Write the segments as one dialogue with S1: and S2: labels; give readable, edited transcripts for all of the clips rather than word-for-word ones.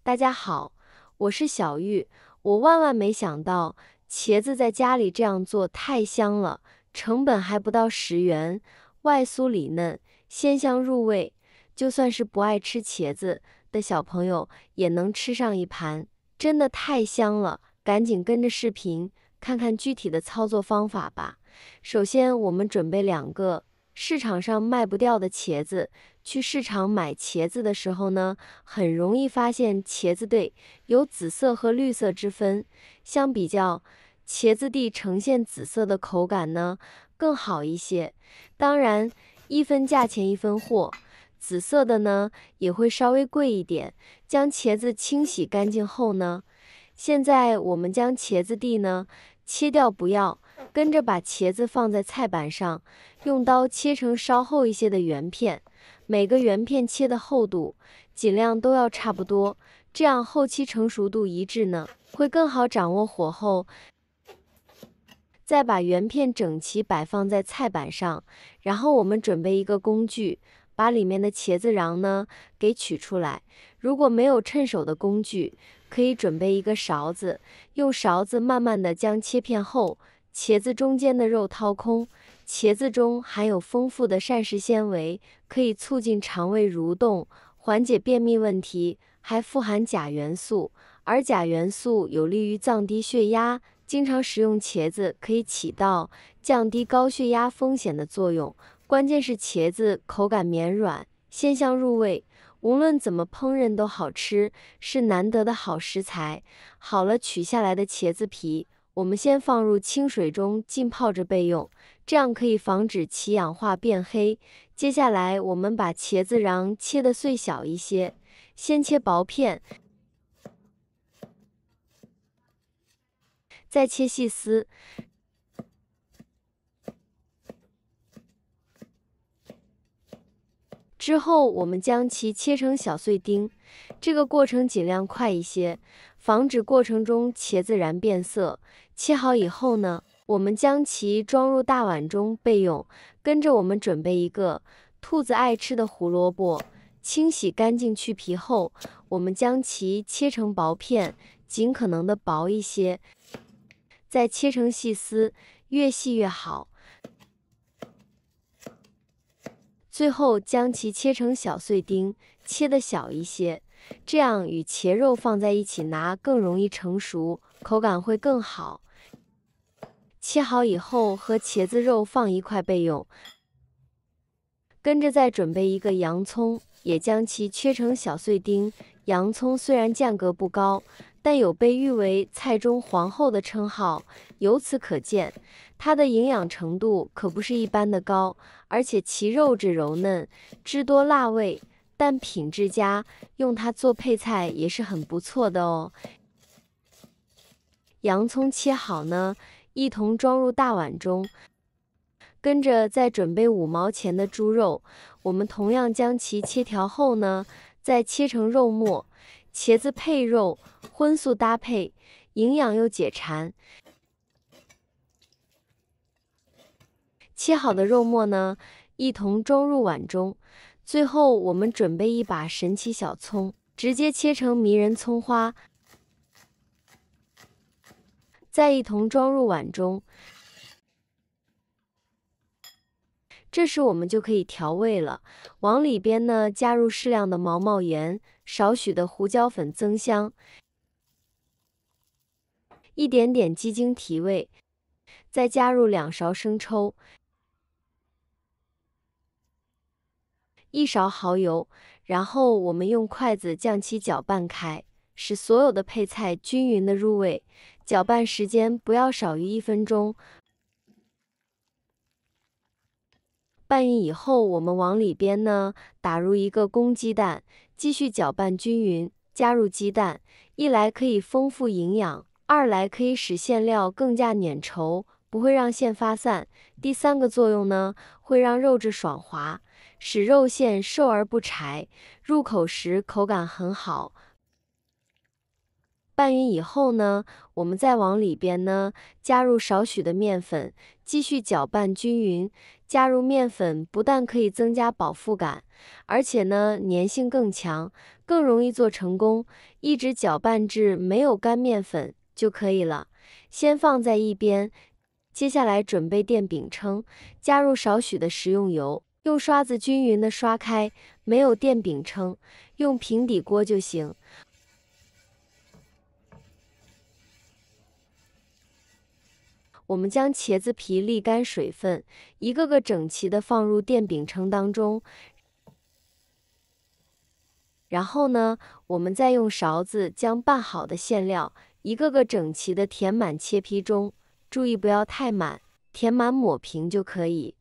S1: 大家好，我是小玉。我万万没想到，茄子在家里这样做太香了，成本还不到10元，外酥里嫩，鲜香入味。就算是不爱吃茄子的小朋友，也能吃上一盘，真的太香了！赶紧跟着视频看看具体的操作方法吧。首先，我们准备2个市场上卖不掉的茄子。去市场买茄子的时候呢，很容易发现茄子蒂有紫色和绿色之分。相比较，茄子蒂呈现紫色的口感呢更好一些。当然，一分价钱一分货，紫色的呢也会稍微贵一点。将茄子清洗干净后呢，现在我们将茄子蒂呢切掉不要，跟着把茄子放在菜板上，用刀切成稍厚一些的圆片。每个圆片切的厚度尽量都要差不多，这样后期成熟度一致呢，会更好掌握火候。再把圆片整齐摆放在菜板上，然后我们准备一个工具，把里面的茄子瓤呢给取出来。如果没有趁手的工具，可以准备一个勺子，用勺子慢慢的将切片后，茄子中间的肉掏空。茄子中含有丰富的膳食纤维，可以促进肠胃蠕动，缓解便秘问题，还富含钾元素，而钾元素有利于降低血压。经常食用茄子可以起到降低高血压风险的作用。关键是茄子口感绵软，鲜香入味，无论怎么烹饪都好吃，是难得的好食材。好了，取下来的茄子皮，我们先放入清水中浸泡着备用，这样可以防止其氧化变黑。接下来，我们把茄子瓤切得碎小一些，先切薄片，再切细丝。之后，我们将其切成小碎丁，这个过程尽量快一些，防止过程中茄子瓤变色。切好以后呢，我们将其装入大碗中备用。跟着我们准备一个兔子爱吃的胡萝卜，清洗干净去皮后，我们将其切成薄片，尽可能的薄一些，再切成细丝，越细越好。最后将其切成小碎丁，切得小一些，这样与茄肉放在一起拿更容易成熟，口感会更好。切好以后和茄子肉放一块备用。跟着再准备一个洋葱，也将其切成小碎丁。洋葱虽然价格不高，但有被誉为菜中皇后的称号，由此可见，它的营养程度可不是一般的高，而且其肉质柔嫩，汁多辣味，但品质佳，用它做配菜也是很不错的哦。洋葱切好呢，一同装入大碗中。跟着再准备5毛钱的猪肉，我们同样将其切条后呢，再切成肉末。茄子配肉，荤素搭配，营养又解馋。切好的肉末呢，一同装入碗中。最后，我们准备一把神奇小葱，直接切成迷人葱花，再一同装入碗中。这时我们就可以调味了，往里边呢加入适量的毛毛盐，少许的胡椒粉增香，一点点鸡精提味，再加入2勺生抽，1勺蚝油，然后我们用筷子将其搅拌开，使所有的配菜均匀的入味。搅拌时间不要少于1分钟。拌匀以后，我们往里边呢打入一个公鸡蛋，继续搅拌均匀，加入鸡蛋，一来可以丰富营养，二来可以使馅料更加粘稠，不会让馅发散。第3个作用呢，会让肉质爽滑，使肉馅瘦而不柴，入口时口感很好。拌匀以后呢，我们再往里边呢加入少许的面粉，继续搅拌均匀。加入面粉不但可以增加饱腹感，而且呢粘性更强，更容易做成功。一直搅拌至没有干面粉就可以了，先放在一边。接下来准备电饼铛，加入少许的食用油，用刷子均匀的刷开。没有电饼铛，用平底锅就行。我们将茄子皮沥干水分，一个个整齐地放入电饼铛当中。然后呢，我们再用勺子将拌好的馅料一个个整齐地填满切皮中，注意不要太满，填满抹平就可以。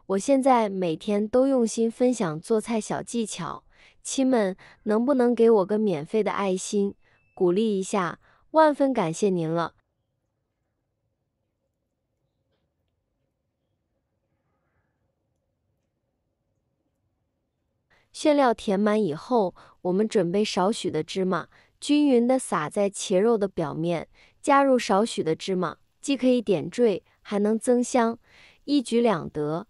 S1: 我现在每天都用心分享做菜小技巧，亲们能不能给我个免费的爱心，鼓励一下，万分感谢您了。馅料填满以后，我们准备少许的芝麻，均匀地撒在茄肉的表面，加入少许的芝麻，既可以点缀，还能增香，一举两得。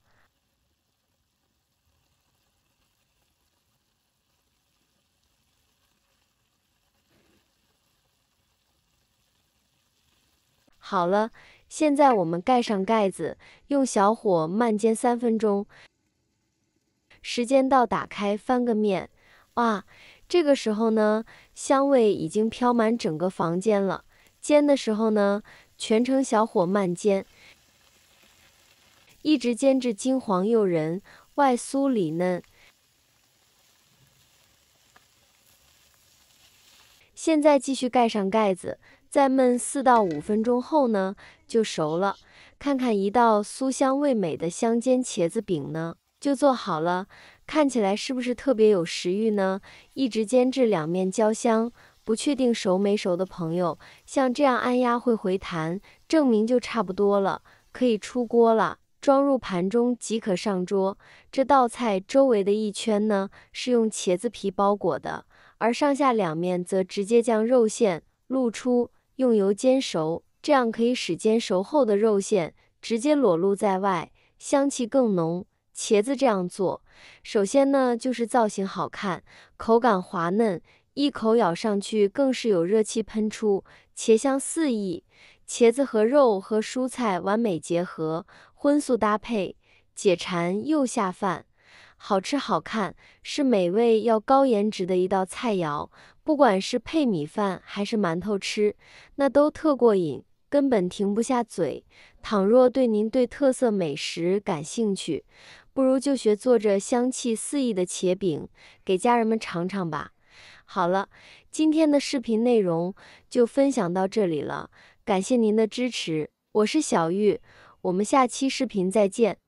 S1: 好了，现在我们盖上盖子，用小火慢煎3分钟。时间到，打开翻个面。哇，这个时候呢，香味已经飘满整个房间了。煎的时候呢，全程小火慢煎，一直煎至金黄诱人，外酥里嫩。现在继续盖上盖子，再焖4到5分钟后呢，就熟了。看看一道酥香味美的香煎茄子饼呢，就做好了。看起来是不是特别有食欲呢？一直煎至两面焦香，不确定熟没熟的朋友，像这样按压会回弹，证明就差不多了，可以出锅了。装入盘中即可上桌。这道菜周围的一圈呢，是用茄子皮包裹的，而上下两面则直接将肉馅露出，用油煎熟，这样可以使煎熟后的肉馅直接裸露在外，香气更浓。茄子这样做，首先呢就是造型好看，口感滑嫩，一口咬上去更是有热气喷出，茄香四溢。茄子和肉和蔬菜完美结合，荤素搭配，解馋又下饭，好吃好看，是美味要高颜值的一道菜肴。不管是配米饭还是馒头吃，那都特过瘾，根本停不下嘴。倘若您对特色美食感兴趣，不如就学做这香气四溢的茄饼，给家人们尝尝吧。好了，今天的视频内容就分享到这里了，感谢您的支持，我是小玉，我们下期视频再见。